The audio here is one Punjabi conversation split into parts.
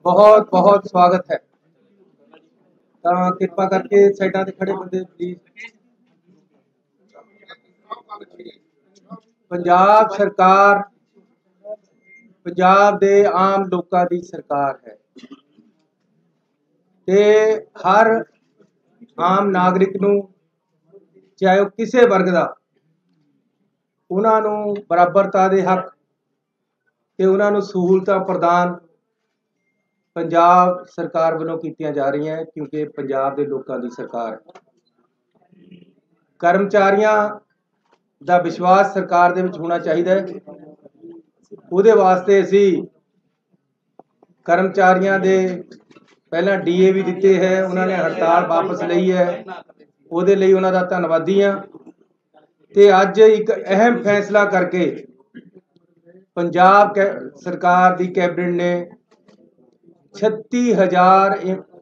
बहुत बहुत स्वागत है। ਤਾਂ ਕਿਰਪਾ ਕਰਕੇ ਸਾਈਡਾਂ ਤੇ ਖੜੇ ਬੰਦੇ ਪਲੀਜ਼। ਪੰਜਾਬ ਸਰਕਾਰ ਪੰਜਾਬ ਦੇ ਆਮ ਲੋਕਾਂ ਦੀ ਸਰਕਾਰ ਹੈ ਤੇ ਹਰ ਆਮ ਨਾਗਰਿਕ ਨੂੰ ਚਾਹੇ ਉਹ ਕਿਸੇ ਵਰਗ ਦਾ ਉਹਨਾਂ ਨੂੰ ਬਰਾਬਰਤਾ ਦੇ ਹੱਕ ਤੇ ਉਹਨਾਂ ਨੂੰ ਸਹੂਲਤਾਂ ਪ੍ਰਦਾਨ ਪੰਜਾਬ ਸਰਕਾਰ ਵੱਲੋਂ ਕੀਤੀਆਂ ਜਾ ਰਹੀਆਂ क्योंकि पंजाब के लोगों की सरकार है। कर्मचारियों का विश्वास सरकार दे विच होना चाहिए। उहदे वास्ते असी कर्मचारियों के पहला DA भी दिते है, उन्होंने हड़ताल वापस लई है, उहदे लई उन्हां दा धन्नवादी हाँ। ते अज एक अहम फैसला करके पंजाब सरकार की कैबिनेट ने 36,000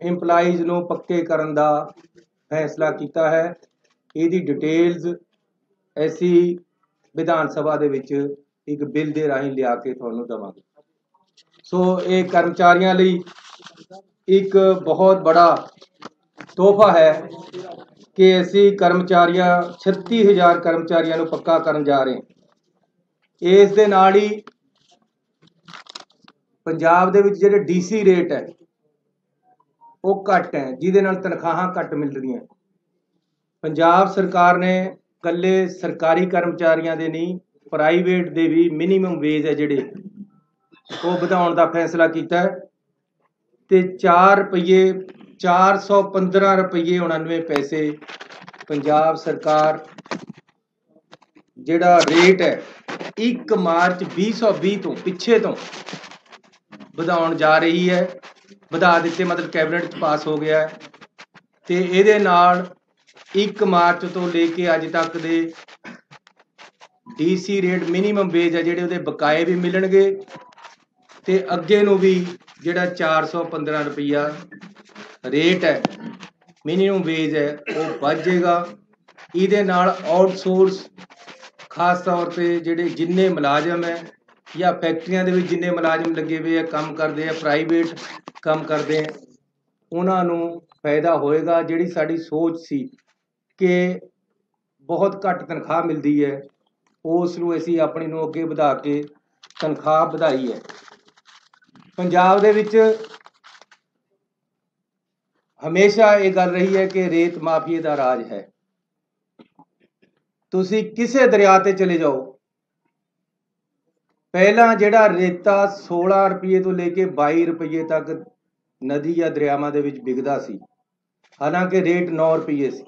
इंपलाईज ਨੂੰ पक्के करन दा फैसला किया है। ਇਹਦੀ डिटेल्स ऐसी विधान सभा ਦੇ ਵਿੱਚ एक बिल ਦੇ ਰਾਹੀਂ ਲਿਆ ਕੇ ਤੁਹਾਨੂੰ ਦਵਾਂਗੇ। सो ये कर्मचारियों ਲਈ एक बहुत बड़ा तोहफा है कि ਅਸੀਂ कर्मचारियों 36,000 कर्मचारियों ਨੂੰ पक्का करन जा रहे हैं। इस ਦੇ ਨਾਲ ਹੀ पंजाब ਦੇ ਵਿੱਚ ਜਿਹੜੇ DC रेट है वो घट है, जिहदे नाल तनख्वाहां घट मिल रही हैं। पंजाब सरकार ने कल्ले सरकारी कर्मचारियों के नहीं प्राइवेट दे भी मिनीमम वेज है जिहड़े वो वधाउण दा फैसला किया है ते 4 रुपये 415 रुपये 99 पैसे पंजाब सरकार जिहड़ा रेट है 1 मार्च 2020 तो पिछे तो ਵਧਾਉਣ ਜਾ ਰਹੀ है। ਵਧਾ ਦਿੱਤੇ मतलब कैबिनेट पास हो गया है तो ये नाल 1 मार्च तो लेके अज तक दे DC रेट मिनीमम वेज है जिहड़े उहदे बकाए भी मिलणगे ते अगे नूं भी जिहड़ा 415 रुपया रेट है मिनीमम वेज है वो वध जाएगा। इहदे नाल आउटसोर्स खास तौर पर जिहड़े जिन्ने मुलाजम है या फैक्ट्रियां दे विच जिन्ने मुलाजम लगे हुए काम करते हैं प्राइवेट काम करते हैं उन्होंने फायदा होएगा। जिहड़ी साडी सोच सी कि बहुत घट तनख्वाह मिलती है उस नूं असीं अपनी नूं अगे वधा के तनख्वाह वधाई है। पंजाब दे विच हमेशा ये गल रही है कि रेत माफिए का राज है। तुसीं किसे दरिया ते चले जाओ पहला जिहड़ा रेता 16 रुपये तो लेके 22 रुपये तक नदी या दरियावां दे विच विकदा सी, हालांकि रेट 9 रुपये सी।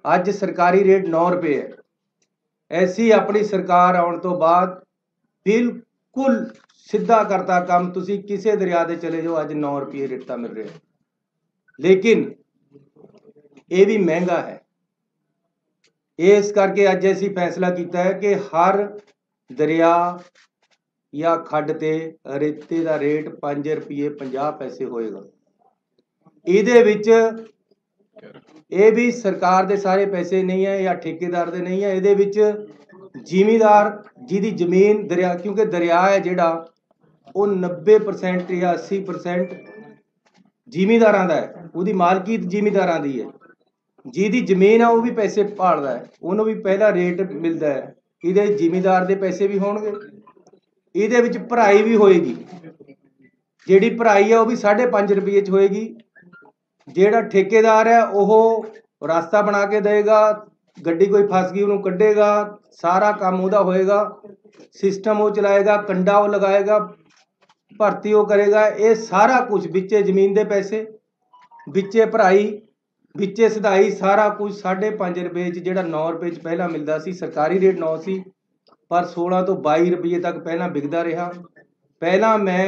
अज सरकारी रेट 9 रुपये है। ऐसी अपनी सरकार आउण तो बाद बिल्कुल सीधा करता काम। तुसीं किसे दरिया ते चले जाओ अज 9 रुपये रेता मिल रहा है, लेकिन ये भी महंगा है। इस करके अज असीं फैसला किया है कि हर दरिया या खड्ड ते रेते का रेट 5 रुपये 50 पैसे होएगा। इहदे विच ये भी सरकार दे सारे पैसे नहीं है या ठेकेदार दे नहीं है। इहदे विच जिमीदार जिहदी जमीन दरिया क्योंकि दरिया है जिहड़ा वो 90% या 80% जिमीदारां दा है, उहदी मालकीत जिमीदारां दी है। जिहदी जमीन है वो भी पैसे भालदा है, उहनूं भी पहला रेट मिलता है। इहदे जिमीदार दे पैसे भी होणगे, इहदे विच भराई भी होएगी। जिहड़ी भराई है वो भी 5.5 रुपये च होएगी। जिहड़ा ठेकेदार है वो रास्ता बना के देगा, गड्डी कोई फस गई उन्होंने कढ़ेगा, सारा काम उहदा होएगा, सिस्टम वो चलाएगा, कंडा वो लगाएगा, भर्ती वो करेगा। ये सारा कुछ बिच्चे जमीन के पैसे बिच्चे भराई बिच्चे सदाई सारा कुछ 5.5 रुपये जिहड़ा 9 रुपये पहला मिलता सी। सरकारी रेट 9 सी पर 16 तो 22 रुपये तक पहला बिकता रहा। पहला मैं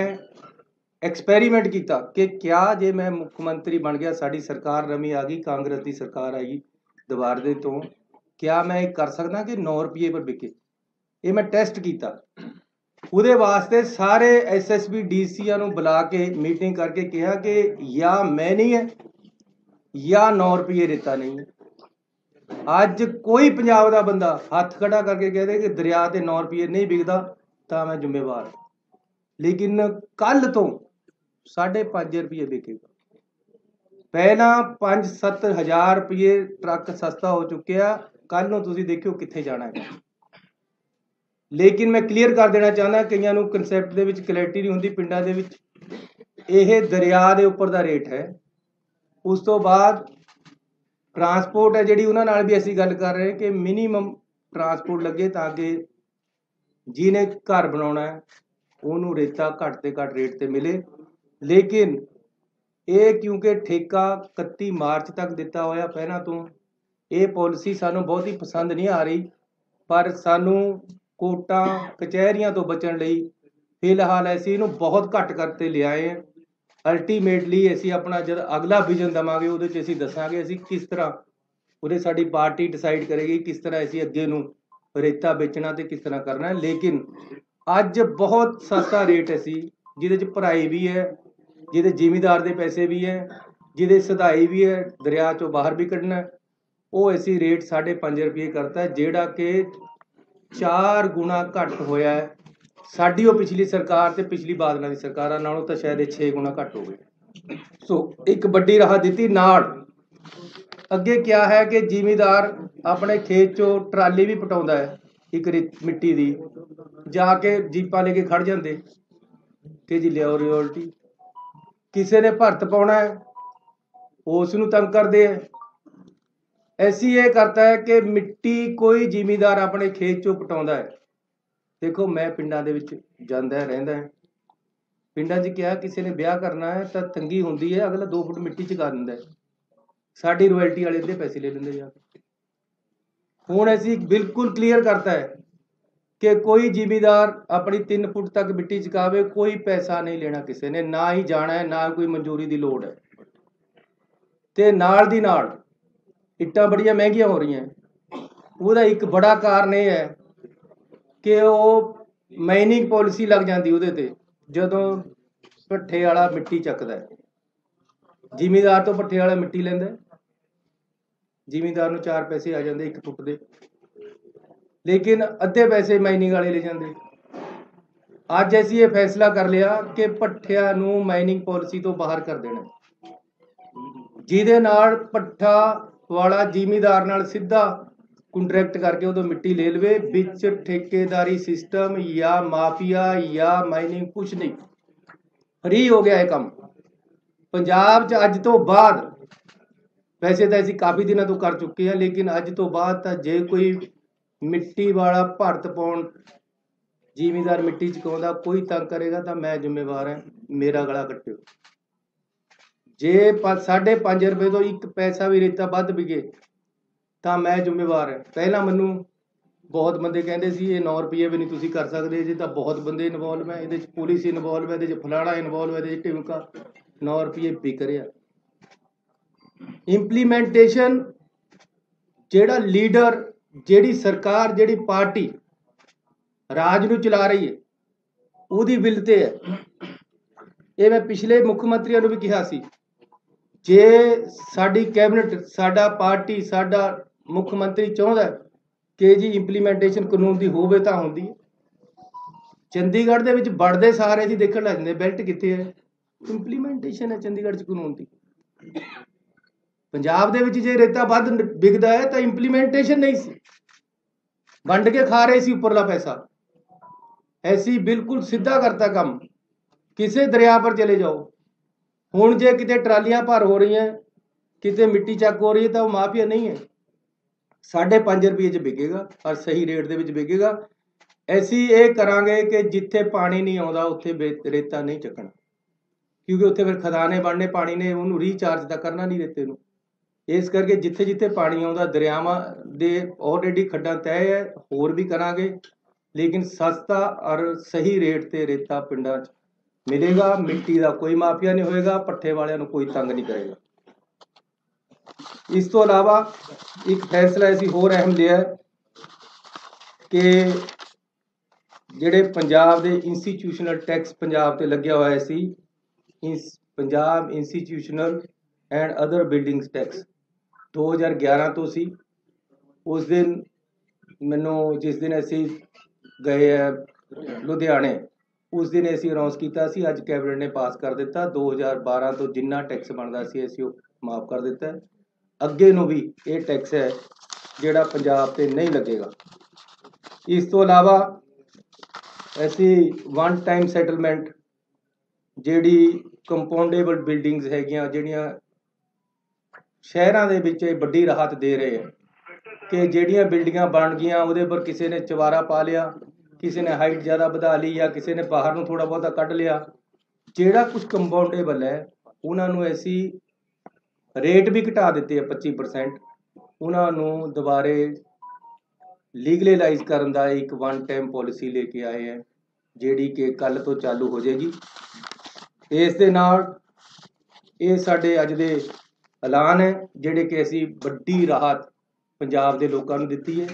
एक्सपेरीमेंट किया कि क्या जे मैं मुख्यमंत्री बन गया, साड़ी सरकार नवीं आ गई, कांग्रेस की सरकार आई दोबारे तो क्या मैं कर सकदा कि 9 रुपये पर बिके। ये मैं टेस्ट किया। उहदे वास्ते सारे SSB DCआं नूं बुला के मीटिंग करके कहा कि या मैं नहीं है या 9 रुपये रेता नहीं है। अज कोई पंजाब का बंदा हथ खड़ा करके कह दे कि दरिया ते 9 रुपये नहीं बिकता तो मैं जिम्मेवार। लेकिन कल तो 5.5 रुपये ਵਿਕੇਗਾ। ਪਹਿਲਾਂ 5-7 ਹਜ਼ਾਰ ਰੁਪਏ ਟਰੱਕ ਸਸਤਾ ਹੋ ਚੁੱਕਿਆ। ਕੱਲ ਨੂੰ ਤੁਸੀਂ ਦੇਖਿਓ ਕਿੱਥੇ ਜਾਣਾ ਹੈ। ਲੇਕਿਨ ਮੈਂ ਕਲੀਅਰ ਕਰ ਦੇਣਾ ਚਾਹੁੰਦਾ, ਕਈਆਂ ਨੂੰ ਕਨਸੈਪਟ ਦੇ ਵਿੱਚ ਕਲੈਰਿਟੀ ਨਹੀਂ ਹੁੰਦੀ। ਪਿੰਡਾਂ ਦੇ ਵਿੱਚ ਇਹ ਦਰਿਆ ਦੇ ਉੱਪਰ ਦਾ ਰੇਟ ਹੈ। ਉਸ ਤੋਂ ਬਾਅਦ ਟਰਾਂਸਪੋਰਟ ਹੈ ਜਿਹੜੀ, ਉਹਨਾਂ ਨਾਲ ਵੀ ਅਸੀਂ ਗੱਲ ਕਰ ਰਹੇ ਕਿ ਮਿਨੀਮਮ ਟਰਾਂਸਪੋਰਟ ਲੱਗੇ ਤਾਂ ਕਿ ਜਿਹਨੇ ਘਰ ਬਣਾਉਣਾ ਹੈ ਉਹਨੂੰ ਰੇਤਾ ਘੱਟ ਤੇ ਘੱਟ ਰੇਟ ਤੇ ਮਿਲੇ। ਲੇਕਿਨ ਇਹ ਕਿਉਂਕਿ ਠੇਕਾ 31 ਮਾਰਚ ਤੱਕ ਦਿੱਤਾ ਹੋਇਆ ਪਹਿਲਾਂ ਤੋਂ, ਇਹ ਪਾਲਿਸੀ ਸਾਨੂੰ ਬਹੁਤ ਹੀ ਪਸੰਦ ਨਹੀਂ ਆ ਰਹੀ। ਪਰ ਸਾਨੂੰ ਕੋਰਟਾਂ ਕਚਹਿਰੀਆਂ ਤੋਂ ਬਚਣ ਲਈ ਫਿਲਹਾਲ ਅਸੀਂ ਇਹਨੂੰ ਬਹੁਤ ਘੱਟ ਕਰਤੇ ਲਿਆਏ ਹਾਂ। ਅਲਟੀਮੇਟਲੀ ਅਸੀਂ ਆਪਣਾ ਜਦ ਅਗਲਾ ਵਿਜ਼ਨ ਦੇਵਾਂਗੇ ਉਹਦੇ 'ਚ ਅਸੀਂ ਦੱਸਾਂਗੇ ਅਸੀਂ ਕਿਸ ਤਰ੍ਹਾਂ, ਉਹਦੇ ਸਾਡੀ ਪਾਰਟੀ ਡਿਸਾਈਡ ਕਰੇਗੀ ਕਿਸ ਤਰ੍ਹਾਂ ਅਸੀਂ ਅੱਗੇ ਨੂੰ ਰੇਤਾ ਵੇਚਣਾ ਤੇ ਕਿਸ ਤਰ੍ਹਾਂ ਕਰਨਾ ਹੈ। ਲੇਕਿਨ ਅੱਜ ਬਹੁਤ ਸਸਤਾ ਰੇਟ ਅਸੀਂ ਜਿਹਦੇ 'ਚ ਭਰਾਈ ਵੀ ਹੈ, ਜਿਹਦੇ ਜ਼ਿਮੀਂਦਾਰ ਦੇ ਪੈਸੇ ਵੀ ਹੈ, ਜਿਹਦੇ ਸਧਾਈ ਵੀ ਹੈ, ਦਰਿਆ 'ਚੋਂ ਬਾਹਰ ਵੀ ਕੱਢਣਾ, ਉਹ ਅਸੀਂ ਰੇਟ 5.5 ਰੁਪਏ ਕਰਤਾ, ਜਿਹੜਾ ਕਿ 4 ਗੁਣਾ ਘੱਟ ਹੋਇਆ ਹੈ ਸਾਡੀ ਉਹ ਪਿਛਲੀ ਸਰਕਾਰ ਤੇ ਪਿਛਲੀ ਬਾਦਲਾਂ ਦੀ ਸਰਕਾਰਾਂ ਨਾਲੋਂ ਤਾਂ ਸ਼ਾਇਦ ਇਹ 6 ਗੁਣਾ ਘੱਟ ਹੋ ਗਏ। ਸੋ ਇੱਕ ਵੱਡੀ ਰਾਹਤ ਦਿੱਤੀ। ਨਾਲ ਅੱਗੇ ਕਿਹਾ ਹੈ ਕਿ ਜ਼ਿਮੀਂਦਾਰ ਆਪਣੇ ਖੇਤ 'ਚੋਂ ਟਰਾਲੀ ਵੀ ਪਟਾਉਂਦਾ ਹੈ ਇੱਕ ਮਿੱਟੀ ਦੀ, ਜਾ ਕੇ ਜੀਪਾਂ ਲੈ ਕੇ ਖੜ ਜਾਂਦੇ ਕਿ ਜੀ ਲਿਆਓ ਰਿਓਲਟੀ। ਕਿਸੇ ਨੇ ਭਰਤ ਪਾਉਣਾ ਹੈ ਉਸ ਨੂੰ ਤੰਗ ਕਰਦੇ ਹੈ। ਐਸੀ ਇਹ ਕਰਤਾ ਹੈ ਕਿ ਮਿੱਟੀ ਕੋਈ ਜ਼ਿਮੀਂਦਾਰ ਆਪਣੇ ਖੇਤ 'ਚੋਂ ਪਟਾਉਂਦਾ ਹੈ। ਦੇਖੋ ਮੈਂ ਪਿੰਡਾਂ ਦੇ ਵਿੱਚ ਜਾਂਦਾ ਰਹਿੰਦਾ ਹੈ, ਪਿੰਡਾਂ 'ਚ ਕਿਹਾ ਕਿਸੇ ਨੇ ਵਿਆਹ ਕਰਨਾ ਹੈ ਤਾਂ ਤੰਗੀ ਹੁੰਦੀ ਹੈ, ਅਗਲਾ 2 ਫੁੱਟ ਮਿੱਟੀ 'ਚ ਕਰ ਦਿੰਦਾ ਹੈ, ਸਾਡੀ ਰਾਇਲਟੀ ਵਾਲੇ ਅੱਧੇ ਪੈਸੇ ਲੈ ਲੈਂਦੇ ਜਾ ਕੇ। ਹੁਣ ਅਸੀਂ ਬਿਲਕੁਲ ਕਲੀਅਰ ਕਰਤਾ ਹੈ ਕਿ ਕੋਈ ਜ਼ਿਮੀਂਦਾਰ ਆਪਣੀ 3 ਫੁੱਟ ਤੱਕ ਮਿੱਟੀ ਚੁਕਾਵੇ, ਕੋਈ ਪੈਸਾ ਨਹੀਂ ਲੈਣਾ ਕਿਸੇ ਨੇ, ਨਾ ਹੀ ਜਾਣਾ ਹੈ, ਨਾ ਕੋਈ ਮਨਜ਼ੂਰੀ ਦੀ ਲੋੜ ਹੈ। ਤੇ ਨਾਲ ਦੀ ਨਾਲ ਇੱਟਾਂ ਬੜੀਆਂ ਮਹਿੰਗੀਆਂ ਹੋ ਰਹੀਆਂ, ਉਹਦਾ ਇੱਕ ਬੜਾ ਕਾਰਨ ਇਹ ਹੈ ਕਿ ਉਹ ਮਾਈਨਿੰਗ ਪਾਲਿਸੀ ਲੱਗ ਜਾਂਦੀ ਉਹਦੇ ਤੇ। ਜਦੋਂ ਭੱਠੇ ਵਾਲਾ ਮਿੱਟੀ ਚੱਕਦਾ ਹੈ, ਜ਼ਿਮੀਂਦਾਰ ਤੋਂ ਭੱਠੇ ਵਾਲਾ ਮਿੱਟੀ ਲੈਂਦਾ, ਜ਼ਿਮੀਂਦਾਰ ਨੂੰ 4 ਪੈਸੇ ਆ ਜਾਂਦੇ 1 ਫੁੱਟ ਦੇ, ਲੇਕਿਨ ਅੱਧੇ ਪੈਸੇ ਮਾਈਨਿੰਗ ਵਾਲੇ ਲੈ ਜਾਂਦੇ। ਅੱਜ ਅਸੀਂ ਇਹ ਫੈਸਲਾ ਕਰ ਲਿਆ ਕਿ ਭੱਠਿਆਂ ਨੂੰ ਮਾਈਨਿੰਗ ਪਾਲਿਸੀ ਤੋਂ ਬਾਹਰ ਕਰ ਦੇਣਾ, ਜਿਹਦੇ ਨਾਲ ਭੱਠਾ ਵਾਲਾ ਜ਼ਿਮੀਂਦਾਰ ਨਾਲ ਸਿੱਧਾ ਕੰਟਰੈਕਟ ਕਰਕੇ ਉਦੋਂ ਮਿੱਟੀ ਲੈ ਲਵੇ। ਵਿੱਚ ਠੇਕੇਦਾਰੀ ਸਿਸਟਮ ਜਾਂ ਮਾਫੀਆ ਜਾਂ ਮਾਈਨਿੰਗ ਕੁਛ ਨਹੀਂ, ਫਰੀ ਹੋ ਗਿਆ ਇਹ ਕੰਮ ਪੰਜਾਬ 'ਚ ਅੱਜ ਤੋਂ ਬਾਅਦ। ਵੈਸੇ ਤਾਂ ਅਸੀਂ ਕਾਫੀ ਦਿਨਾਂ ਤੋਂ ਕਰ ਚੁੱਕੇ ਹਾਂ, ਲੇਕਿਨ ਅੱਜ ਤੋਂ ਬਾਅਦ ਤਾਂ ਜੇ ਕੋਈ ਮਿੱਟੀ ਵਾਲਾ ਭਰਤ ਪਾਉਣ ਜ਼ਿਮੀਂਦਾਰ ਮਿੱਟੀ ਚੁਕਾਉਂਦਾ ਕੋਈ ਤੰਗ ਕਰੇਗਾ ਤਾਂ ਮੈਂ ਜ਼ਿੰਮੇਵਾਰ ਹਾਂ, ਮੇਰਾ ਗਲਾ ਕੱਟਿਓ। ਜੇ 5.5 ਰੁਪਏ ਤੋਂ 1 ਪੈਸਾ ਵੀ ਰੇਤਾ ਵੱਧ ਵਿਕੇ ਤਾਂ ਮੈਂ ਜ਼ਿੰਮੇਵਾਰ ਹਾਂ। ਪਹਿਲਾਂ ਮੈਨੂੰ ਬਹੁਤ ਬੰਦੇ ਕਹਿੰਦੇ ਸੀ ਇਹ 9 ਰੁਪਏ ਵੀ ਨਹੀਂ ਤੁਸੀਂ ਕਰ ਸਕਦੇ, ਜੇ ਤਾਂ ਬਹੁਤ ਬੰਦੇ ਇਨਵੋਲਵ ਹੈ ਇਹਦੇ 'ਚ, ਪੁਲਿਸ ਇਨਵੋਲਵ ਹੈ ਇਹਦੇ 'ਚ, ਫਲਾਣਾ ਇਨਵੋਲਵ ਹੈ ਇਹਦੇ 'ਚ, ਢਿਮਕਾ 9 ਰੁਪਏ ਵਿਕ ਰਿਹਾ। ਇੰਪਲੀਮੈਂਟੇਸ਼ਨ ਜਿਹੜਾ ਲੀਡਰ, ਜਿਹੜੀ ਸਰਕਾਰ, ਜਿਹੜੀ ਪਾਰਟੀ ਰਾਜ ਨੂੰ ਚਲਾ ਰਹੀ ਹੈ ਉਹਦੀ ਵਿਲ ਤੇ ਹੈ। ਇਹ ਮੈਂ ਪਿਛਲੇ ਮੁੱਖ ਮੰਤਰੀਆਂ ਨੂੰ ਵੀ ਕਿਹਾ ਸੀ, ਜੇ ਸਾਡੀ ਕੈਬਨਿਟ, ਸਾਡਾ ਪਾਰਟੀ, ਸਾਡਾ ਮੁੱਖ ਮੰਤਰੀ ਚਾਹੁੰਦਾ ਕਿ ਜੀ ਇੰਪਲੀਮੈਂਟੇਸ਼ਨ ਕਾਨੂੰਨ ਦੀ ਹੋਵੇ ਤਾਂ ਹੁੰਦੀ ਹੈ। ਚੰਡੀਗੜ੍ਹ ਦੇ ਵਿੱਚ ਵੜਦੇ ਸਾਰੇ ਅਸੀਂ ਦੇਖਣ ਲੱਗ ਜਾਂਦੇ ਬੈਲਟ ਕਿੱਥੇ ਹੈ, ਇੰਪਲੀਮੈਂਟੇਸ਼ਨ ਹੈ ਚੰਡੀਗੜ੍ਹ 'ਚ ਕਾਨੂੰਨ ਦੀ। ਪੰਜਾਬ ਦੇ ਵਿੱਚ ਜੇ ਰੇਤਾ ਵੱਧ ਵਿਕਦਾ ਹੈ ਤਾਂ ਇੰਪਲੀਮੈਂਟੇਸ਼ਨ ਨਹੀਂ ਸੀ, ਵੰਡ ਕੇ ਖਾ ਰਹੇ ਸੀ ਉੱਪਰਲਾ ਪੈਸਾ। ਐਸੀ ਬਿਲਕੁਲ ਸਿੱਧਾ ਕਰਤਾ ਕੰਮ। ਕਿਸੇ ਦਰਿਆ ਪਰ ਚਲੇ ਜਾਓ, ਹੁਣ ਜੇ ਕਿਤੇ ਟਰਾਲੀਆਂ ਭਰ ਹੋ ਰਹੀਆਂ, ਕਿਤੇ ਮਿੱਟੀ ਚੱਕ ਹੋ ਰਹੀ ਹੈ ਤਾਂ ਉਹ ਮਾਫੀਆ ਨਹੀਂ ਹੈ, 5.5 ਰੁਪਏ 'ਚ ਵਿਕੇਗਾ ਔਰ ਸਹੀ ਰੇਟ ਦੇ ਵਿੱਚ ਵਿਕੇਗਾ। ਅਸੀਂ ਇਹ ਕਰਾਂਗੇ ਕਿ ਜਿੱਥੇ ਪਾਣੀ ਨਹੀਂ ਆਉਂਦਾ ਉੱਥੇ ਰੇਤਾ ਨਹੀਂ ਚੱਕਣਾ, ਕਿਉਂਕਿ ਉੱਥੇ ਫਿਰ ਖਦਾਨੇ ਬਣਨੇ, ਪਾਣੀ ਨੇ ਉਹਨੂੰ ਰੀਚਾਰਜ ਤਾਂ ਕਰਨਾ ਨਹੀਂ ਰੇਤੇ ਨੂੰ। ਇਸ ਕਰਕੇ ਜਿੱਥੇ ਜਿੱਥੇ ਪਾਣੀ ਆਉਂਦਾ, ਦਰਿਆਵਾਂ ਦੇ ਆਲਰੇਡੀ ਖੱਡਾਂ ਤੈਅ ਹੈ, ਹੋਰ ਵੀ ਕਰਾਂਗੇ, ਲੇਕਿਨ ਸਸਤਾ ਔਰ ਸਹੀ ਰੇਟ ਤੇ ਰੇਤਾ ਪਿੰਡਾਂ 'ਚ ਮਿਲੇਗਾ। ਮਿੱਟੀ ਦਾ ਕੋਈ ਮਾਫੀਆ ਨਹੀਂ ਹੋਏਗਾ, ਪੱਠੇ ਵਾਲਿਆਂ ਨੂੰ ਕੋਈ ਤੰਗ ਨਹੀਂ ਕਰੇਗਾ। ਇਸ ਤੋਂ ਇਲਾਵਾ ਇੱਕ ਫੈਸਲਾ ਅਸੀਂ ਹੋਰ ਅਹਿਮ ਲਿਆ ਕਿ ਜਿਹੜੇ ਪੰਜਾਬ ਦੇ ਇੰਸਟੀਟਿਊਸ਼ਨਲ ਟੈਕਸ ਪੰਜਾਬ ਤੇ ਲੱਗਿਆ ਹੋਇਆ ਸੀ, Punjab institutional and other buildings tax 2011 ਤੋਂ ਸੀ। ਉਸ ਦਿਨ ਮੈਨੂੰ, ਜਿਸ ਦਿਨ ਅਸੀਂ ਗਏ ਲੁਧਿਆਣੇ, उस दिन ਅਸੀਂ ਅਨਾਉਂਸ ਕੀਤਾ ਸੀ, ਅੱਜ ਕੈਬਨਿਟ ਨੇ ਪਾਸ ਕਰ ਦਿੱਤਾ। 2012 ਤੋਂ ਜਿੰਨਾ ਟੈਕਸ ਬਣਦਾ ਸੀ ਅਸੀਂ ਉਹ ਮਾਫ ਕਰ ਦਿੱਤਾ ਹੈ। ਅੱਗੇ ਨੂੰ ਵੀ ਇਹ ਟੈਕਸ ਹੈ ਜਿਹੜਾ ਪੰਜਾਬ ਤੇ ਨਹੀਂ ਲੱਗੇਗਾ। ਇਸ ਤੋਂ ਇਲਾਵਾ ਅਸੀਂ ਵਨ ਟਾਈਮ ਸੈਟਲਮੈਂਟ ਜਿਹੜੀ ਕੰਪਾਊਂਡੇਬਲ ਬਿਲਡਿੰਗਸ ਹੈਗੀਆਂ, ਜਿਹੜੀਆਂ ਸ਼ਹਿਰਾਂ ਦੇ ਵਿੱਚ ਇਹ ਵੱਡੀ ਰਾਹਤ ਦੇ ਰਹੇ ਹੈ ਕਿ ਜਿਹੜੀਆਂ ਬਿਲਡਿੰਗਾਂ ਬਣ ਗਈਆਂ ਉਹਦੇ ਪਰ ਕਿਸੇ ਨੇ ਚਵਾਰਾ ਪਾ ਲਿਆ, ਕਿਸੇ ਨੇ ਹਾਈਟ ਜ਼ਿਆਦਾ ਵਧਾ ਲਈ ਜਾਂ ਕਿਸੇ ਨੇ ਬਾਹਰ ਨੂੰ ਥੋੜ੍ਹਾ ਬਹੁਤਾ ਕੱਢ ਲਿਆ। ਜਿਹੜਾ ਕੁਝ ਕੰਪਾਊਂਡੇਬਲ ਹੈ ਉਹਨਾਂ ਨੂੰ ਅਸੀਂ ਰੇਟ ਵੀ ਘਟਾ ਦਿੱਤੇ ਹੈ 25%। ਉਹਨਾਂ ਨੂੰ ਦੁਬਾਰੇ ਲੀਗਲਾਈਜ਼ ਕਰਨ ਦਾ ਇੱਕ ਵਨ ਟਾਈਮ ਪਾਲਿਸੀ ਲੈ ਕੇ ਆਏ ਹੈ ਜਿਹੜੀ ਕਿ ਕੱਲ੍ਹ ਤੋਂ ਚਾਲੂ ਹੋ ਜਾਏਗੀ। ਇਸ ਦੇ ਨਾਲ ਇਹ ਸਾਡੇ ਅੱਜ ਦੇ ਐਲਾਨ ਹੈ ਜਿਹੜੇ ਕਿ ਅਸੀਂ ਵੱਡੀ ਰਾਹਤ ਪੰਜਾਬ ਦੇ ਲੋਕਾਂ ਨੂੰ ਦਿੱਤੀ ਹੈ।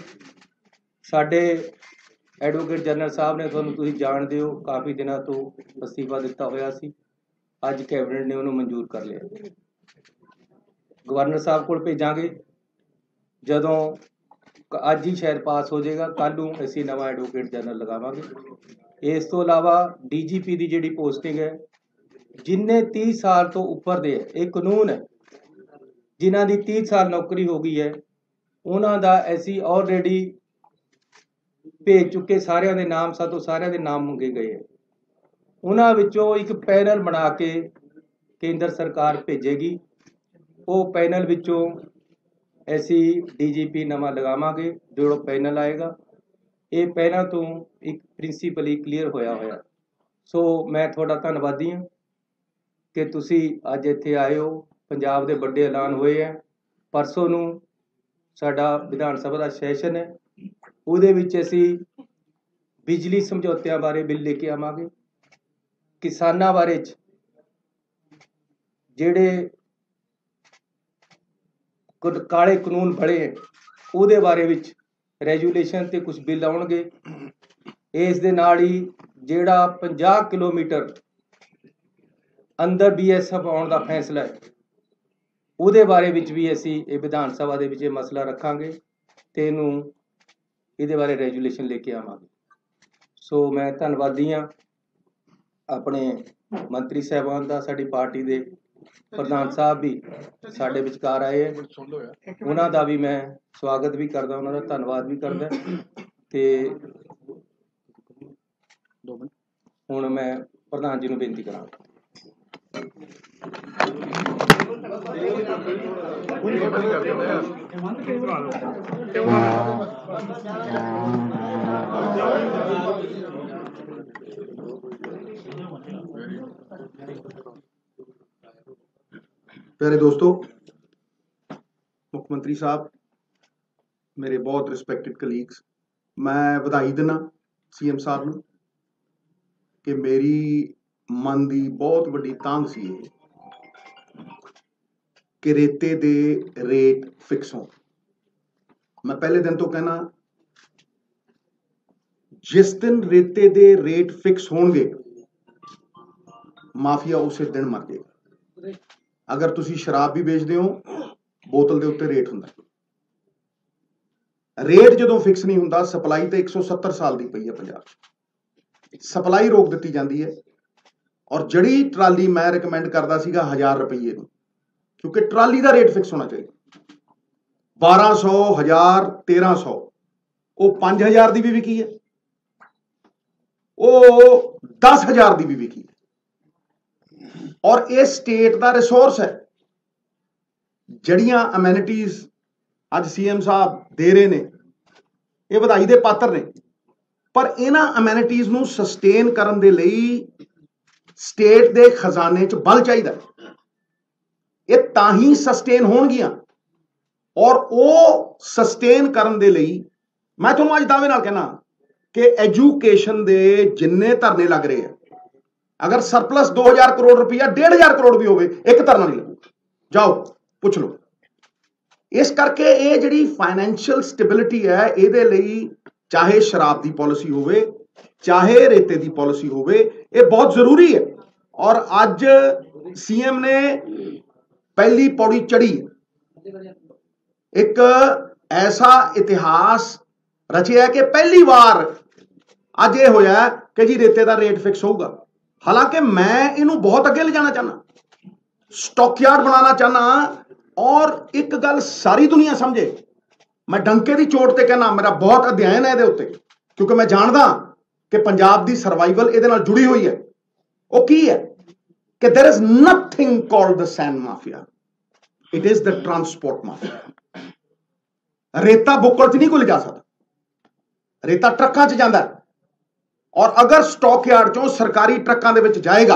ਸਾਡੇ ਐਡਵੋਕੇਟ ਜਨਰਲ ਸਾਹਿਬ ਨੇ, ਤੁਹਾਨੂੰ ਤੁਸੀਂ ਜਾਣਦੇ ਹੋ, ਕਾਫੀ ਦਿਨਾਂ ਤੋਂ ਅਸਤੀਫਾ ਦਿੱਤਾ ਹੋਇਆ ਸੀ। ਅੱਜ ਕੈਬਨਿਟ ਨੇ ਉਹਨੂੰ ਮਨਜ਼ੂਰ ਕਰ ਲਿਆ। ਗਵਰਨਰ ਸਾਹਿਬ ਕੋਲ ਭੇਜਾਂਗੇ, ਜਦੋਂ ਅੱਜ ਹੀ ਸ਼ਾਇਦ ਪਾਸ ਹੋ ਜਾਏਗਾ, ਕੱਲ੍ਹ ਨੂੰ ਅਸੀਂ ਨਵਾਂ ਐਡਵੋਕੇਟ ਜਨਰਲ ਲਗਾਵਾਂਗੇ। ਇਸ ਤੋਂ ਇਲਾਵਾ DGP ਦੀ ਜਿਹੜੀ ਪੋਸਟਿੰਗ ਹੈ, ਜਿੰਨੇ 30 ਸਾਲ ਤੋਂ ਉੱਪਰ ਦੇ, ਇਹ ਕਾਨੂੰਨ ਹੈ, ਜਿਨ੍ਹਾਂ ਦੀ 30 ਸਾਲ ਨੌਕਰੀ ਹੋ ਗਈ ਹੈ ਉਹਨਾਂ ਦਾ ਅਸੀਂ ਆਲਰੇਡੀ ਭੇਜ ਚੁੱਕੇ ਸਾਰਿਆਂ ਦੇ ਨਾਮ। ਸਾਤੋਂ ਸਾਰਿਆਂ ਦੇ ਨਾਮ ਮੰਗੇ ਗਏ ਹੈ। ਉਹਨਾਂ ਵਿੱਚੋਂ ਇੱਕ ਪੈਨਲ ਬਣਾ ਕੇ ਕੇਂਦਰ ਸਰਕਾਰ ਭੇਜੇਗੀ। ਉਹ ਪੈਨਲ ਵਿੱਚੋਂ ਅਸੀਂ DGP ਨਵਾਂ ਲਗਾਵਾਂਗੇ। ਜਿਹੜਾ ਪੈਨਲ ਆਏਗਾ ਇਹ ਪਹਿਲਾਂ ਤੋਂ ਇੱਕ ਪ੍ਰਿੰਸੀਪਲੀ ਕਲੀਅਰ ਹੋਇਆ। ਸੋ ਮੈਂ ਤੁਹਾਡਾ ਧੰਨਵਾਦੀ ਹਾਂ ਕਿ ਤੁਸੀਂ ਅੱਜ ਇੱਥੇ ਆਏ ਹੋ। ਪੰਜਾਬ ਦੇ ਵੱਡੇ ਐਲਾਨ ਹੋਏ ਹੈ। ਪਰਸੋਂ ਨੂੰ ਸਾਡਾ ਵਿਧਾਨ ਸਭਾ ਦਾ ਸੈਸ਼ਨ ਹੈ, ਉਹਦੇ ਵਿੱਚ ਅਸੀਂ ਬਿਜਲੀ ਸਮਝੌਤਿਆਂ ਬਾਰੇ ਬਿੱਲ ਲੈ ਕੇ ਆਵਾਂਗੇ। ਕਿਸਾਨਾਂ ਬਾਰੇ ਜਿਹੜੇ ਕਾਲੇ ਕਾਨੂੰਨ ਬਣੇ ਹੈ ਉਹਦੇ ਬਾਰੇ ਵਿੱਚ ਰੈਜੂਲੇਸ਼ਨ ਤੇ ਕੁਝ ਬਿੱਲ ਆਉਣਗੇ। ਇਸ ਦੇ ਨਾਲ ਹੀ ਜਿਹੜਾ 50 ਕਿਲੋਮੀਟਰ ਅੰਦਰ BSF ਆਉਣ ਦਾ ਫੈਸਲਾ ਹੈ ਉਹਦੇ ਬਾਰੇ ਵਿੱਚ ਵੀ ਅਸੀਂ ਇਹ ਵਿਧਾਨ ਸਭਾ ਦੇ ਵਿੱਚ ਇਹ ਮਸਲਾ ਰੱਖਾਂਗੇ ਤੇ ਇਹਦੇ ਬਾਰੇ ਰੈਜੂਲੇਸ਼ਨ ਲੈ ਕੇ ਆਵਾਂਗੇ। ਸੋ ਮੈਂ ਧੰਨਵਾਦੀ ਹਾਂ ਆਪਣੇ ਮੰਤਰੀ ਸਾਹਿਬਾਨ ਦਾ। ਸਾਡੀ ਪਾਰਟੀ ਦੇ ਪ੍ਰਧਾਨ ਸਾਹਿਬ ਵੀ ਸਾਡੇ ਵਿਚਕਾਰ ਆਏ ਹੈ, ਉਹਨਾਂ ਦਾ ਵੀ ਮੈਂ ਸਵਾਗਤ ਵੀ ਕਰਦਾ, ਉਹਨਾਂ ਦਾ ਧੰਨਵਾਦ ਵੀ ਕਰਦਾ। ਤੇ ਹੁਣ ਮੈਂ ਪ੍ਰਧਾਨ ਜੀ ਨੂੰ ਬੇਨਤੀ ਕਰਾਂਗਾ। प्यारे दोस्तों, मुख्यमंत्री साहब, मेरे बहुत रिस्पैक्टेड कलीग्स, मैं ਵਧਾਈ ਦਿੰਦਾ CM ਸਾਹਿਬ ਨੂੰ ਕਿ ਮੇਰੀ ਮਨ ਦੀ ਬਹੁਤ ਵੱਡੀ ਤਾਂਘ ਸੀ ਇਹ ਕਿ ਰੇਤੇ ਦੇ ਰੇਟ ਫਿਕਸ ਹੋਣ। ਮੈਂ ਪਹਿਲੇ ਦਿਨ ਤੋਂ ਕਹਿਣਾ, ਜਿਸ ਦਿਨ ਰੇਤੇ ਦੇ ਰੇਟ ਫਿਕਸ ਹੋਣਗੇ ਮਾਫੀਆ ਉਸੇ ਦਿਨ ਮਰ ਜਾਏਗਾ। ਅਗਰ ਤੁਸੀਂ ਸ਼ਰਾਬ ਵੀ ਵੇਚਦੇ ਹੋ, ਬੋਤਲ ਦੇ ਉੱਤੇ ਰੇਟ ਹੁੰਦਾ। ਰੇਟ ਜਦੋਂ ਫਿਕਸ ਨਹੀਂ ਹੁੰਦਾ, ਸਪਲਾਈ ਤੇ 170 ਸਾਲ ਦੀ ਪਈ ਹੈ ਪੰਜਾਬ 'ਚ, ਸਪਲਾਈ ਰੋਕ ਦਿੱਤੀ ਜਾਂਦੀ ਹੈ। ਔਰ ਜਿਹੜੀ ਟਰਾਲੀ ਮੈਂ ਰਿਕਮੈਂਡ ਕਰਦਾ ਸੀਗਾ 1000 ਰੁਪਏ ਨੂੰ, ਕਿਉਂਕਿ ਟਰਾਲੀ ਦਾ ਰੇਟ ਫਿਕਸ ਹੋਣਾ ਚਾਹੀਦਾ। 1200, 1000, 1300, ਉਹ 5000 ਦੀ ਵੀ ਵਿਕੀ ਹੈ, ਉਹ 10000 ਦੀ ਵੀ ਵਿਕੀ ਹੈ। ਔਰ ਇਹ ਸਟੇਟ ਦਾ ਰਿਸੋਰਸ ਹੈ। ਜਿਹੜੀਆਂ ਅਮੈਨਿਟੀਜ਼ ਅੱਜ CM ਸਾਹਿਬ ਦੇ ਰਹੇ ਨੇ, ਇਹ ਵਧਾਈ ਦੇ ਪਾਤਰ ਨੇ, ਪਰ ਇਹਨਾਂ ਅਮੈਨਿਟੀਜ਼ ਨੂੰ ਸਸਟੇਨ ਕਰਨ ਦੇ ਲਈ ਸਟੇਟ ਦੇ ਖਜ਼ਾਨੇ 'ਚ ਬਲ ਚਾਹੀਦਾ। ਇਹ ਤਾਂ ਹੀ ਸਸਟੇਨ ਹੋਣਗੀਆਂ। ਔਰ ਉਹ ਸਸਟੇਨ ਕਰਨ ਦੇ ਲਈ ਮੈਂ ਤੁਹਾਨੂੰ ਅੱਜ ਦਾਅਵੇ ਨਾਲ ਕਹਿਣਾ ਕਿ ਐਜੂਕੇਸ਼ਨ ਦੇ ਜਿੰਨੇ ਧਰਨੇ ਲੱਗ ਰਹੇ ਆ, ਅਗਰ ਸਰਪਲਸ 2000 ਕਰੋੜ ਰੁਪਇਆ 1500 ਕਰੋੜ ਵੀ ਹੋਵੇ, ਇੱਕ ਧਰਨਾ ਨਹੀਂ ਲੱਗੂਗਾ। ਜਾਓ ਪੁੱਛ ਲਓ। ਇਸ ਕਰਕੇ ਇਹ ਜਿਹੜੀ ਫਾਈਨੈਂਸ਼ੀਅਲ ਸਟੈਬਿਲਿਟੀ ਹੈ, ਇਹਦੇ ਲਈ ਚਾਹੇ ਸ਼ਰਾਬ ਦੀ ਪਾਲਿਸੀ ਹੋਵੇ, ਚਾਹੇ ਰੇਤੇ ਦੀ ਪਾਲਿਸੀ ਹੋਵੇ, ਇਹ ਬਹੁਤ ਜ਼ਰੂਰੀ ਹੈ। ਔਰ ਅੱਜ CM ਨੇ ਪਹਿਲੀ ਪੌੜੀ ਚੜੀ, ਇੱਕ ਐਸਾ ਇਤਿਹਾਸ ਰਚਿਆ ਕਿ ਪਹਿਲੀ ਵਾਰ ਅੱਜ ਇਹ ਹੋਇਆ कि जी रेते का रेट फिक्स होगा। हालांकि मैं इनू बहुत अगे ले जाना चाहना, स्टॉकयार्ड बनाना चाहना, और एक गल सारी दुनिया समझे, मैं डंके की चोट ते कहना, मेरा बहुत अध्ययन है ये, क्योंकि मैं जानदा कि पंजाब की सर्वाइवल ये जुड़ी हुई है। वो की है कि there is nothing called the sand mafia, it is the transport mafia. रेता बुक्कड़ च नहीं कोई जा सकता, रेता ट्रकों च जाता है, और अगर स्टॉक यार्ड चों सरकारी ट्रकों दे विच जाएगा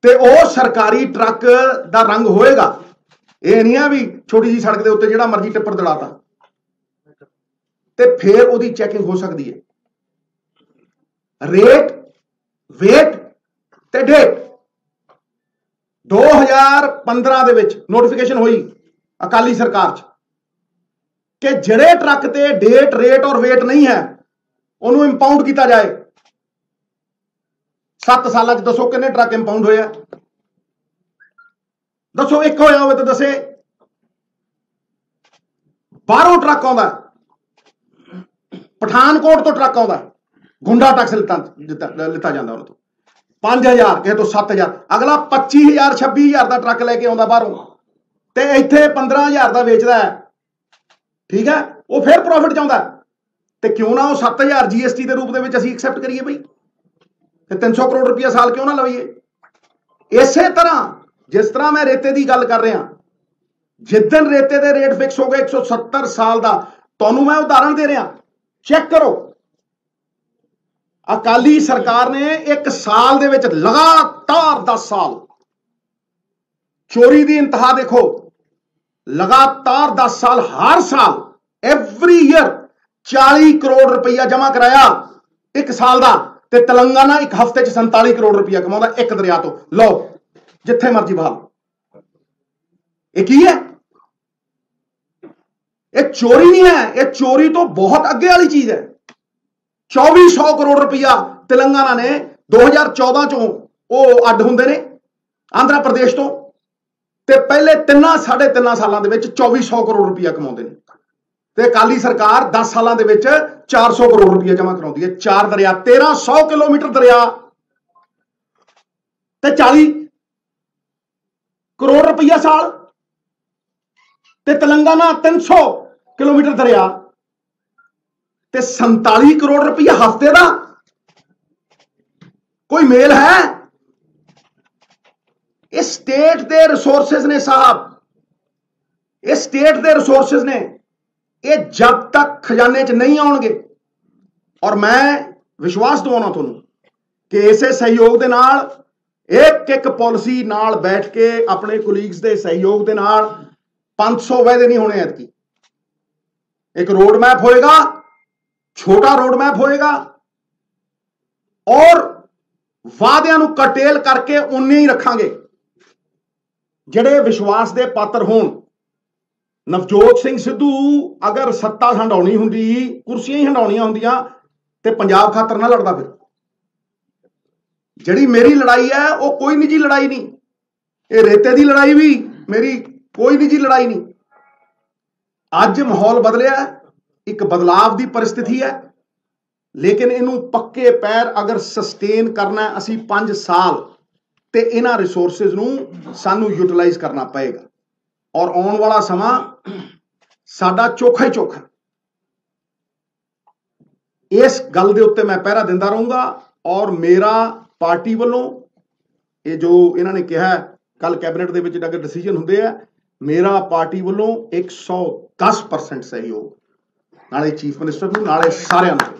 ते वो सरकारी ट्रक दा रंग होएगा। ये नहीं है भी छोटी जी सड़क के उत्ते जिहड़ा मर्जी टिप्पर दड़ाता, ते फिर उहदी चैकिंग हो सकती है। रेट, वेट ते डेट 2015 दे विच नोटिफिकेशन हुई अकाली सरकार च कि जिहड़े ट्रक ते डेट, रेट और वेट नहीं है उन्होंने इंपाउंड किया जाए। 7 साल दसो कितने ट्रक इंपाउंड होया? दसो, एक होया होवे तो दसे। बाहरों ट्रक आउंदा, पठानकोट तो ट्रक आउंदा, गुंडा टैक्स लिता जाता उन्होंने तो 5000, किसी तो 7000, अगला 25000 26000 का ट्रक लेके आउंदा बाहरों, ते इत्थे 15000 का वेचदा है। ठीक है, वो फिर प्रॉफिट चाहुंदा, ते क्यों ना वो 7000 जीएसटी के रूप में असीं एक्सैप्ट करिए बई, ते 300 करोड़ रुपया साल क्यों ना लवीए। इसे तरह जिस तरह मैं रेते की गल कर रहा, जिदन रेते के रेट फिक्स हो गए 170 साल का, तुहानूं मैं उदाहरण दे रहा, चेक करो। अकाली सरकार ने एक साल दे विच लगातार 10 साल चोरी की इंतहा देखो, लगातार 10 साल, हर साल एवरी ईयर 40 करोड़ रुपया जमा कराया एक साल का, ते तेलंगाना एक हफ्ते 47 करोड़ रुपया कमाता एक दरिया तो। लो जिथे मर्जी बहाल, एक ही है, ये चोरी नहीं है, ये चोरी तो बहुत अगे वाली चीज है। 2400 करोड़ रुपया तेलंगाना ने 2014 चों वो अड हुंदे ने आंध्र प्रदेश तो, ते पहले 3.5 सालों के 2400 करोड़ रुपया कमाते हैं, ते अकाली सरकार 10 सालों के 400 करोड़ रुपया जमा कराती है। 4 दरिया, 1300 किलोमीटर दरिया, ते 40 करोड़ रुपया साल, ते तेलंगाना 300 किलोमीटर दरिया, ते 47 करोड़ रुपया हफ्ते का। कोई मेल है? ये स्टेट के रिसोर्सेज ने साहब, ये स्टेट के रिसोर्सेज ने, ये जब तक खजाने च नहीं आउणगे, और मैं विश्वास दवाउणा तुहानूं कि इसे सहयोग के नाल, एक एक पॉलिसी नाल बैठ के अपने कुलीग्स के सहयोग के नाल 500 वायदे नहीं होने ऐतकी। एक रोड मैप होएगा, छोटा रोड मैप होएगा, और वादियां नूं कटेल करके उन्ने ही रखांगे जिहड़े विश्वास के पात्र होण। नवजोत सिंह सिद्धू अगर सत्ता हंडाउणी हुंदी, कुर्सियां ही हंडाउणियां हुंदियां, ते पंजाब खातर ना लड़दा। फिर जिहड़ी मेरी लड़ाई है वो कोई निजी लड़ाई नहीं, ये रेते की लड़ाई भी मेरी कोई निजी लड़ाई नहीं। अज माहौल बदलिया, एक बदलाव की परिस्थिति है, लेकिन इनू पक्के पैर अगर सस्टेन करना असी 5 साल, ते इन्हां रिसोर्सिस नू सानू यूटिलाइज करना पएगा, और आने वाला समा साडा चोखा ही चोखा। इस गल दे उत्ते मैं पहरा दिंदा रहूंगा, और मेरा पार्टी वालों ये जो इन्होंने कहा है कल कैबिनेट दे विच अगर डिसीजन हुंदे है, मेरा पार्टी वालों 110% सहयोग, नाले चीफ मिनिस्टर नूं, नाले सारिआं नूं,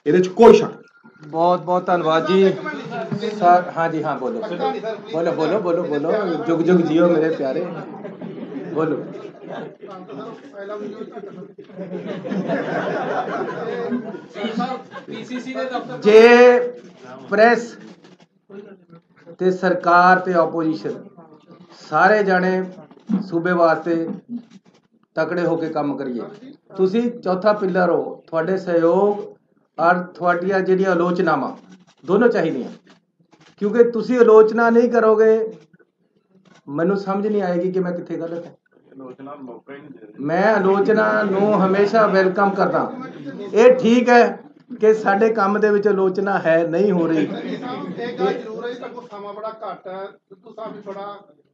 इहदे च कोई शक नहीं। बहुत बहुत धन्यवाद जी सर। हाँ जी, हाँ बोलो बोलो बोलो बोलो बोलो, जुग जुग जियो मेरे प्यारे, बोलो। जे प्रेस ते सरकार ते ओपोजिशन सारे जाने सूबे वास्ते तकड़े होके काम करिए। तुसी चौथा पिलर हो, थोड़े सहयोग और थोड़िया जी आलोचनावां दोनों चाहिए, क्योंकि तुसी आलोचना नहीं करोगे मैनू समझ नहीं आएगी कि मैं कितने गलत है। ਮੈਂ ਆਲੋਚਨਾ ਨੂੰ ਹਮੇਸ਼ਾ ਵੈਲਕਮ ਕਰਦਾ। ਇਹ ਠੀਕ ਹੈ ਕਿ ਸਾਡੇ ਕੰਮ ਦੇ ਵਿੱਚ ਆਲੋਚਨਾ ਹੈ ਨਹੀਂ ਹੋ ਰਹੀ। ਇਹ ਗੱਲ ਜ਼ਰੂਰ ਹੈ, ਤੁਹਾਡੇ ਕੋਲ ਸਮਾਂ ਬੜਾ ਘੱਟ ਹੈ। ਸਿੱਧੂ ਸਾਹਿਬ ਵੀ ਬੜਾ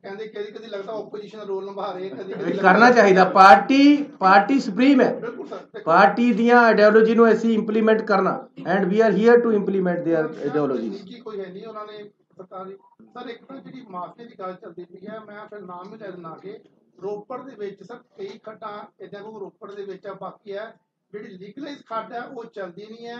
ਕਹਿੰਦੇ ਕਦੀ ਲੱਗਦਾ ਆਪੋਜੀਸ਼ਨ ਦਾ ਰੋਲ ਨਿਭਾ ਰਹੇ, ਕਦੀ ਕਰਨਾ ਚਾਹੀਦਾ। ਪਾਰਟੀ ਸੁਪਰੀਮ ਹੈ, ਪਾਰਟੀ ਦੀਆਂ ਆਈਡੀਓਲੋਜੀ ਨੂੰ ਅਸੀਂ ਇੰਪਲੀਮੈਂਟ ਕਰਨਾ, and we are here to implement their ideologies. ਕੋਈ ਹੈ ਨਹੀਂ ਉਹਨਾਂ ਨੇ ਸਰਕਾਰੀ। ਸਰ ਇੱਕ ਤਾਂ ਜਿਹੜੀ ਮਾਫੀਆ ਦੀ ਗੱਲ ਚੱਲਦੀ ਪਈ ਹੈ, ਮੈਂ ਫਿਰ ਨਾਮ ਵੀ ਲੈ ਦਿੰਦਾ ਕਿ ਰੋਪੜ ਦੇ ਵਿੱਚ ਸਰ ਕਈ ਖੱਡਾਂ ਇੱਦਾਂ ਕੋਈ ਰੋਪੜ ਦੇ ਵਿੱਚ ਆ, ਬਾਕੀ ਹੈ ਜਿਹੜੀ ਲੀਗਲਾਈਜ਼ ਖੱਡ ਹੈ ਉਹ ਚੱਲਦੀ ਨਹੀਂ ਹੈ।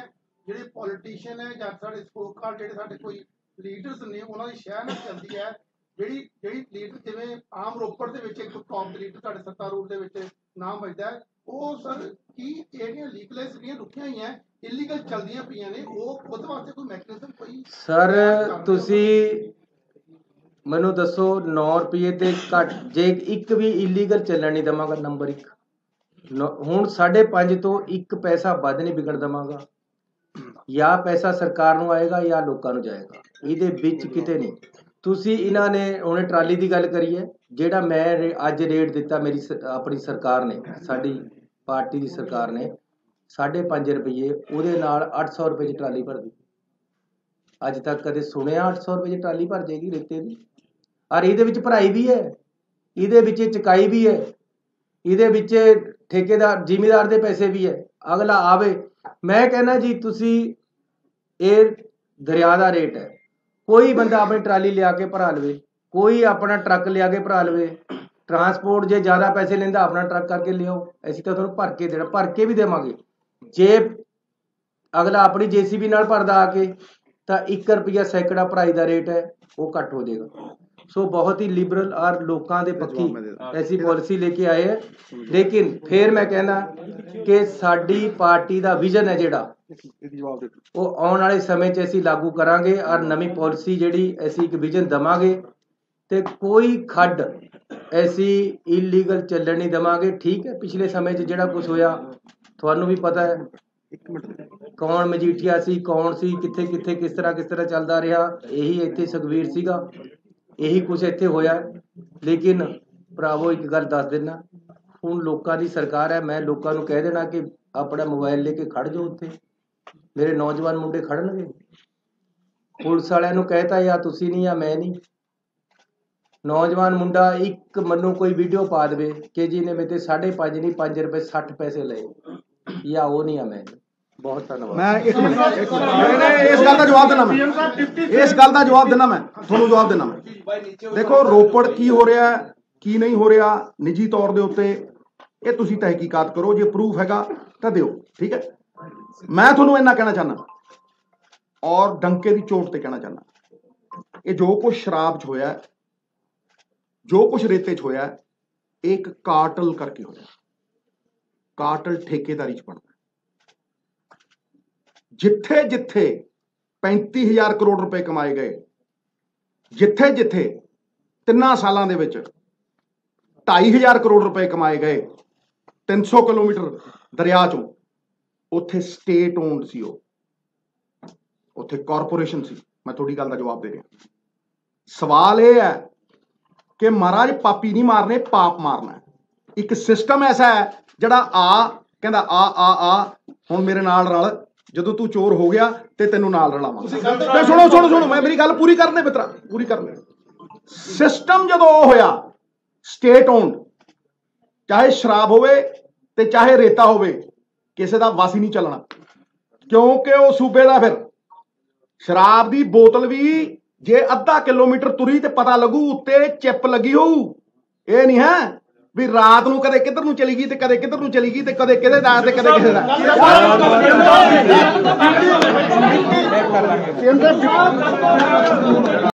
ਜਿਹੜੇ ਪੋਲੀਟੀਸ਼ੀਅਨ ਹੈ ਜਾਂ ਸਾਡੇ ਸਪੋਕਰ ਜਿਹੜੇ ਸਾਡੇ ਕੋਈ ਲੀਡਰਸ ਨੇ ਉਹਨਾਂ ਦੀ ਸ਼ਹਿਰ ਨਾਲ ਚੱਲਦੀ ਹੈ। ਜਿਹੜੀ ਲੀਡਰ ਜਿਵੇਂ ਆਮ ਰੋਪੜ ਦੇ ਵਿੱਚ ਇੱਕ ਟੌਪ ਲੀਡਰ ਤੁਹਾਡੇ ਸੱਤਾਰੂਰ ਦੇ ਵਿੱਚ ਨਾਮ ਵੱਜਦਾ ਹੈ, ਉਹ ਸਰ ਕੀ ਜਿਹੜੀਆਂ ਲੀਗਲਾਈਜ਼ ਜਿਹੜੀਆਂ ਰੁਕੀਆਂ ਹੋਈਆਂ ਇਲੀਗਲ ਚੱਲਦੀਆਂ ਪਈਆਂ ਨੇ, ਉਹ ਉਹਦੇ ਵਾਸਤੇ ਕੋਈ ਮੈਕੈਨਿਜ਼ਮ ਕੋਈ? ਸਰ ਤੁਸੀਂ ਮੈਨੂੰ ਦੱਸੋ 9 ਰੁਪਏ ਤੇ ਘੱਟ ਜੇ ਇੱਕ ਵੀ ਇਲੀਗਲ ਚੱਲਣ ਨਹੀਂ ਦੇਵਾਂਗਾ। ਨੰਬਰ 1 ਹੁਣ 5.5 ਤੋਂ 1 ਪੈਸਾ ਵੱਧ ਨਹੀਂ ਵਿਗੜ ਦੇਵਾਂਗਾ। ਜਾਂ ਪੈਸਾ ਸਰਕਾਰ ਨੂੰ ਆਏਗਾ ਜਾਂ ਲੋਕਾਂ ਨੂੰ ਜਾਏਗਾ, ਇਹਦੇ ਵਿੱਚ ਕਿਤੇ ਨਹੀਂ। ਤੁਸੀਂ ਇਹਨਾਂ ਨੇ ਉਹਨੇ ਟਰਾਲੀ ਦੀ ਗੱਲ ਕਰੀ ਹੈ, ਜਿਹੜਾ ਮੈਂ ਅੱਜ ਰੇਟ ਦਿੱਤਾ ਮੇਰੀ ਆਪਣੀ ਸਰਕਾਰ ਨੇ, ਸਾਡੀ ਪਾਰਟੀ ਦੀ ਸਰਕਾਰ ਨੇ 5.5 ਰੁਪਏ, ਉਹਦੇ ਨਾਲ 800 ਰੁਪਏ ਦੀ ਟਰਾਲੀ ਭਰਦੀ। ਅੱਜ ਤੱਕ ਕਦੇ ਸੁਣਿਆ 800 ਰੁਪਏ ਦੀ ਟਰਾਲੀ ਭਰ ਜਾਏਗੀ ਰੇਤੇ ਦੀ? ਔਰ ਇਹਦੇ ਵਿੱਚ ਭਰਾਈ ਵੀ ਹੈ, ਇਹਦੇ ਵਿੱਚ ਚੁਕਾਈ ਵੀ ਹੈ, ਇਹਦੇ ਵਿੱਚ ਠੇਕੇਦਾਰ ਜ਼ਿਮੀਦਾਰ ਦੇ ਪੈਸੇ ਵੀ ਹੈ। ਅਗਲਾ ਆਵੇ, ਮੈਂ ਕਹਿੰਦਾ ਜੀ ਤੁਸੀਂ ਇਹ ਦਰਿਆ ਦਾ ਰੇਟ ਹੈ, ਕੋਈ ਬੰਦਾ ਆਪਣੀ ਟਰਾਲੀ ਲਿਆ ਕੇ ਭਰਾ ਲਵੇ, ਕੋਈ ਆਪਣਾ ਟਰੱਕ ਲਿਆ ਕੇ ਭਰਾ ਲਵੇ। ਟਰਾਂਸਪੋਰਟ ਜੇ ਜ਼ਿਆਦਾ ਪੈਸੇ ਲੈਂਦਾ ਆਪਣਾ ਟਰੱਕ ਕਰਕੇ ਲਿਆਓ, ਅਸੀਂ ਤਾਂ ਤੁਹਾਨੂੰ ਭਰ ਕੇ ਦੇਣਾ, ਭਰ ਕੇ ਵੀ ਦੇਵਾਂਗੇ। ਜੇ ਅਗਲਾ ਆਪਣੀ ਜੇਸੀਬੀ ਨਾਲ ਭਰਦਾ ਆ ਕੇ ਤਾਂ 1 ਰੁਪਿਆ ਸੈਂਕੜਾ ਭਰਾਈ ਦਾ ਰੇਟ ਹੈ ਉਹ ਘੱਟ ਹੋ ਜਾਏਗਾ। ਸੋ ਬਹੁਤ ਹੀ ਲਿਬਰਲ ਔਰ ਲੋਕਾਂ ਦੇ ਪੱਖੀ ਐਸੀ ਪਾਲਿਸੀ ਲੈ ਕੇ ਆਏ ਹੈ। ਲੇਕਿਨ ਫਿਰ ਮੈਂ ਕਹਿੰਦਾ ਕਿ ਸਾਡੀ ਪਾਰਟੀ ਦਾ ਵਿਜ਼ਨ ਹੈ ਜਿਹੜਾ ਉਹ ਆਉਣ ਵਾਲੇ ਸਮੇਂ 'ਚ ਅਸੀਂ ਲਾਗੂ ਕਰਾਂਗੇ ਔਰ ਨਵੀਂ ਪਾਲਿਸੀ ਜਿਹੜੀ ਅਸੀਂ ਇੱਕ ਵਿਜ਼ਨ ਦੇਵਾਂਗੇ ਤੇ ਕੋਈ ਖੱਡ ਐਸੀ ਇਲੀਗਲ ਚੱਲਣ ਨਹੀਂ ਦੇਵਾਂਗੇ। ਠੀਕ ਹੈ, ਪਿਛਲੇ ਸਮੇਂ 'ਚ ਜਿਹੜਾ ਕੁਝ ਹੋਇਆ ਤੁਹਾਨੂੰ ਵੀ ਪਤਾ ਹੈ, ਕੌਣ ਮਜੀਠੀਆ ਸੀ, ਕੌਣ ਸੀ, ਕਿੱਥੇ ਕਿੱਥੇ ਕਿਸ ਤਰ੍ਹਾਂ ਚੱਲਦਾ ਰਿਹਾ। ਇਹੀ ਇੱਥੇ ਸੁਖਵੀਰ ਸੀਗਾ, ਇਹੀ ਕੁਝ ਇੱਥੇ ਹੋਇਆ। ਲੇਕਿਨ ਭਰਾਵੋ ਇੱਕ ਗੱਲ ਦੱਸ ਦੇਣਾ, ਹੁਣ ਲੋਕਾਂ ਦੀ ਸਰਕਾਰ ਹੈ, ਮੈਂ ਲੋਕਾਂ ਨੂੰ ਕਹਿ ਦੇਣਾ ਕਿ ਆਪਣਾ ਮੋਬਾਈਲ ਲੈ ਕੇ ਖੜ ਜਾਓ, ਉੱਥੇ ਮੇਰੇ ਨੌਜਵਾਨ ਮੁੰਡੇ ਖੜਨਗੇ। ਪੁਲਿਸ ਵਾਲਿਆਂ ਨੂੰ ਕਹਿਤਾ ਜਾਂ ਤੁਸੀਂ ਨਹੀਂ ਜਾਂ ਮੈਂ ਨਹੀਂ। ਨੌਜਵਾਨ ਮੁੰਡਾ ਇੱਕ ਮੈਨੂੰ ਕੋਈ ਵੀਡੀਓ ਪਾ ਦੇਵੇ ਕਿ ਜੀ ਨੇ ਮੇਰੇ 5.5 ਨਹੀਂ 5 ਰੁਪਏ 60 ਪੈਸੇ ਲਏ, ਜਾਂ ਉਹ ਨਹੀਂ ਆ ਮੈਂ। ਬਹੁਤ ਧੰਨਵਾਦ। ਮੈਂ ਇੱਕ ਮਿੰਟ ਇਸ ਗੱਲ ਦਾ ਜਵਾਬ ਦੇਣਾ, ਮੈਂ ਤੁਹਾਨੂੰ ਜਵਾਬ ਦੇਣਾ। ਮੈਂ ਦੇਖੋ ਰੋਪੜ ਕੀ ਹੋ ਰਿਹਾ ਕੀ ਨਹੀਂ ਹੋ ਰਿਹਾ ਨਿੱਜੀ ਤੌਰ ਦੇ ਉੱਤੇ ਇਹ ਤੁਸੀਂ ਤਹਿਕੀਕਾਤ ਕਰੋ, ਜੇ ਪ੍ਰੂਫ ਹੈਗਾ ਤਾਂ ਦਿਓ, ਠੀਕ ਹੈ। ਮੈਂ ਤੁਹਾਨੂੰ ਇੰਨਾ ਕਹਿਣਾ ਚਾਹੁੰਦਾ ਔਰ ਡੰਕੇ ਦੀ ਚੋਟ ਤੇ ਕਹਿਣਾ ਚਾਹੁੰਦਾ, ਇਹ ਜੋ ਕੁਝ ਸ਼ਰਾਬ 'ਚ ਹੋਇਆ, ਜੋ ਕੁਝ ਰੇਤੇ 'ਚ ਹੋਇਆ, ਇਹ ਇੱਕ ਕਾਰਟਲ ਕਰਕੇ ਹੋਇਆ। ਕਾਰਟਲ ਠੇਕੇਦਾਰੀ 'ਚ ਬਣਦਾ। ਜਿੱਥੇ ਜਿੱਥੇ 35,000 ਕਰੋੜ ਰੁਪਏ ਕਮਾਏ ਗਏ, ਜਿੱਥੇ ਜਿੱਥੇ 3 ਸਾਲਾਂ ਦੇ ਵਿੱਚ 2,500 ਕਰੋੜ ਰੁਪਏ ਕਮਾਏ ਗਏ 300 ਕਿਲੋਮੀਟਰ ਦਰਿਆ ਚੋਂ, ਉੱਥੇ ਸਟੇਟ ਓਨਡ ਸੀ, ਉਹ ਉੱਥੇ ਕਾਰਪੋਰੇਸ਼ਨ ਸੀ। ਮੈਂ ਤੁਹਾਡੀ ਗੱਲ ਦਾ ਜਵਾਬ ਦੇ ਰਿਹਾ। ਸਵਾਲ ਇਹ ਹੈ ਕਿ ਮਹਾਰਾਜ ਪਾਪੀ ਨਹੀਂ ਮਾਰਨੇ, ਪਾਪ ਮਾਰਨਾ। ਇੱਕ ਸਿਸਟਮ ਐਸਾ ਹੈ ਜਿਹੜਾ ਕਹਿੰਦਾ ਆ ਹੁਣ ਮੇਰੇ ਨਾਲ ਰਲ, ਜਦੋਂ ਤੂੰ ਚੋਰ ਹੋ ਗਿਆ ਤੇ ਤੈਨੂੰ ਨਾਲ ਰਲਾਵਾਂ। ਸੁਣੋ ਮੈਂ ਮੇਰੀ ਗੱਲ ਪੂਰੀ ਕਰਨੇ ਮਿੱਤਰਾ, ਪੂਰੀ ਕਰਨੇ। ਸਿਸਟਮ ਜਦੋਂ ਉਹ ਹੋਇਆ ਸਟੇਟ ਓਨਡ, ਚਾਹੇ ਸ਼ਰਾਬ ਹੋਵੇ ਤੇ ਚਾਹੇ ਰੇਤਾ ਹੋਵੇ, ਕਿਸੇ ਦਾ ਵਸ ਹੀ ਨਹੀਂ ਚੱਲਣਾ, ਕਿਉਂਕਿ ਉਹ ਸੂਬੇ ਦਾ। ਫਿਰ ਸ਼ਰਾਬ ਦੀ ਬੋਤਲ ਵੀ ਜੇ ਅੱਧਾ ਕਿਲੋਮੀਟਰ ਤੁਰੀ ਤੇ ਪਤਾ ਲੱਗੂ, ਉੱਤੇ ਚਿੱਪ ਲੱਗੀ ਹੋਊ। ਇਹ ਨਹੀਂ ਹੈ ਵੀ ਰਾਤ ਨੂੰ ਕਦੇ ਕਿੱਧਰ ਨੂੰ ਚਲੀ ਗਈ ਤੇ ਕਦੇ ਕਿੱਧਰ ਨੂੰ ਚਲੀ ਗਈ ਤੇ ਕਦੇ ਕਿਹਦੇ ਦਾ ਤੇ ਕਦੇ ਕਿਸੇ ਦਾ।